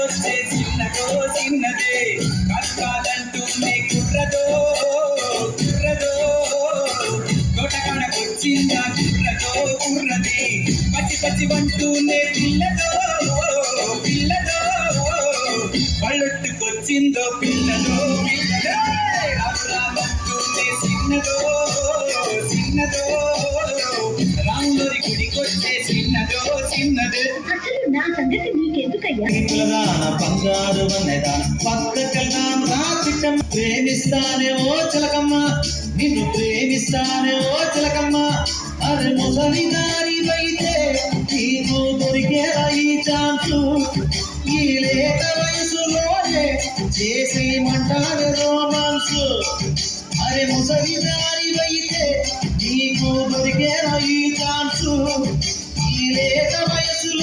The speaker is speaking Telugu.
గుడికొచ్చే చిన్నదో చిన్నదే కష్టాలంటూనే కుర్రదో కుర్రదో తోటకాడకొచ్చిందా కుర్రదో కుర్రది పచ్చి పచ్చి వంటూనే పిల్లదో పిల్లదో పళ్ళొట్టుకొచ్చిందో పిల్లదో పిల్లదో రామురామంటూనే చిన్నదో చిన్నదో రాముడి గుడికొచ్చే చిన్నదో చిన్నదే అసలు నా సంగతి నీకెందుకయ్యా బంగారు పక్కకెళ్దాం రాచిట్టం ప్రేమిస్తానే ఓ చిలకమ్మ నిన్ను ప్రేమిస్తానే ఓ చిలకమ్మ అరే ముసలి దారివైతే నీకు దొరికేరా ఈ ఛాన్సు ఈ లేత వయసులోనే చేసేయమంటారు రోమాన్స్ అరే ముసలి